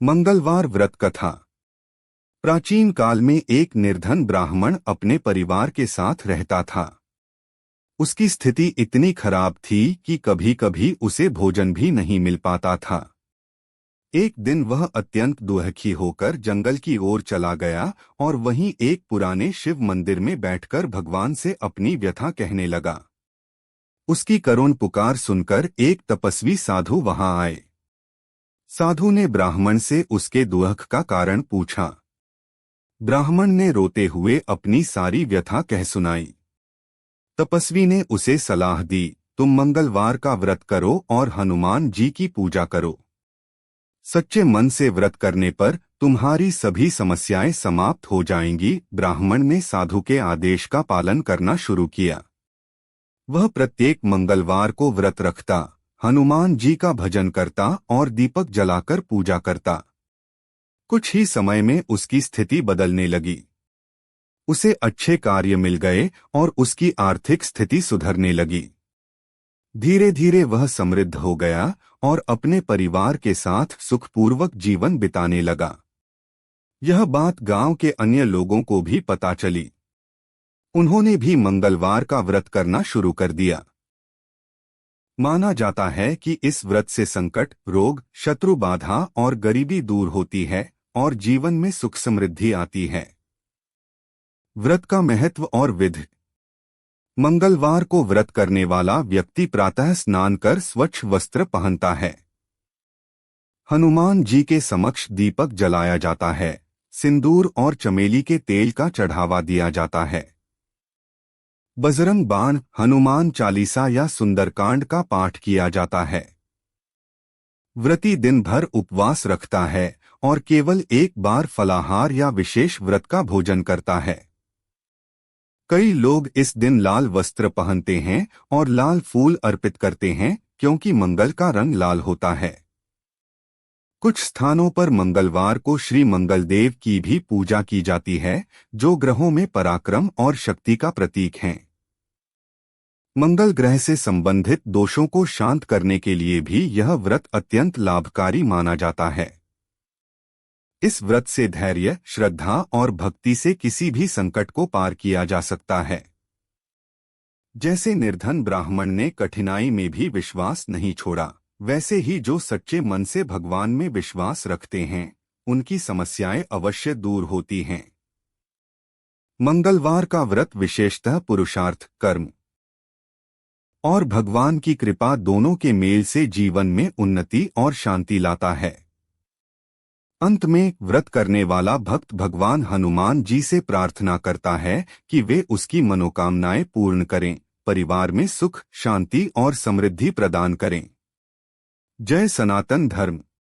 मंगलवार व्रत कथा। प्राचीन काल में एक निर्धन ब्राह्मण अपने परिवार के साथ रहता था। उसकी स्थिति इतनी खराब थी कि कभी कभी उसे भोजन भी नहीं मिल पाता था। एक दिन वह अत्यंत दुखी होकर जंगल की ओर चला गया और वहीं एक पुराने शिव मंदिर में बैठकर भगवान से अपनी व्यथा कहने लगा। उसकी करुण पुकार सुनकर एक तपस्वी साधु वहां आए। साधु ने ब्राह्मण से उसके दुख का कारण पूछा। ब्राह्मण ने रोते हुए अपनी सारी व्यथा कह सुनाई। तपस्वी ने उसे सलाह दी, तुम मंगलवार का व्रत करो और हनुमान जी की पूजा करो। सच्चे मन से व्रत करने पर तुम्हारी सभी समस्याएं समाप्त हो जाएंगी। ब्राह्मण ने साधु के आदेश का पालन करना शुरू किया। वह प्रत्येक मंगलवार को व्रत रखता, हनुमान जी का भजन करता और दीपक जलाकर पूजा करता। कुछ ही समय में उसकी स्थिति बदलने लगी। उसे अच्छे कार्य मिल गए और उसकी आर्थिक स्थिति सुधरने लगी। धीरे धीरे वह समृद्ध हो गया और अपने परिवार के साथ सुखपूर्वक जीवन बिताने लगा। यह बात गांव के अन्य लोगों को भी पता चली। उन्होंने भी मंगलवार का व्रत करना शुरू कर दिया। माना जाता है कि इस व्रत से संकट, रोग, शत्रु बाधा और गरीबी दूर होती है और जीवन में सुख समृद्धि आती है। व्रत का महत्व और विधि। मंगलवार को व्रत करने वाला व्यक्ति प्रातः स्नान कर स्वच्छ वस्त्र पहनता है। हनुमान जी के समक्ष दीपक जलाया जाता है। सिंदूर और चमेली के तेल का चढ़ावा दिया जाता है। बजरंग बाण, हनुमान चालीसा या सुंदरकांड का पाठ किया जाता है। व्रती दिन भर उपवास रखता है और केवल एक बार फलाहार या विशेष व्रत का भोजन करता है। कई लोग इस दिन लाल वस्त्र पहनते हैं और लाल फूल अर्पित करते हैं क्योंकि मंगल का रंग लाल होता है। कुछ स्थानों पर मंगलवार को श्री मंगलदेव की भी पूजा की जाती है, जो ग्रहों में पराक्रम और शक्ति का प्रतीक हैं। मंगल ग्रह से संबंधित दोषों को शांत करने के लिए भी यह व्रत अत्यंत लाभकारी माना जाता है। इस व्रत से धैर्य, श्रद्धा और भक्ति से किसी भी संकट को पार किया जा सकता है। जैसे निर्धन ब्राह्मण ने कठिनाई में भी विश्वास नहीं छोड़ा, वैसे ही जो सच्चे मन से भगवान में विश्वास रखते हैं, उनकी समस्याएं अवश्य दूर होती हैं। मंगलवार का व्रत विशेषतः पुरुषार्थ, कर्म और भगवान की कृपा दोनों के मेल से जीवन में उन्नति और शांति लाता है। अंत में व्रत करने वाला भक्त भगवान हनुमान जी से प्रार्थना करता है कि वे उसकी मनोकामनाएं पूर्ण करें, परिवार में सुख, शांति और समृद्धि प्रदान करें। जय सनातन धर्म।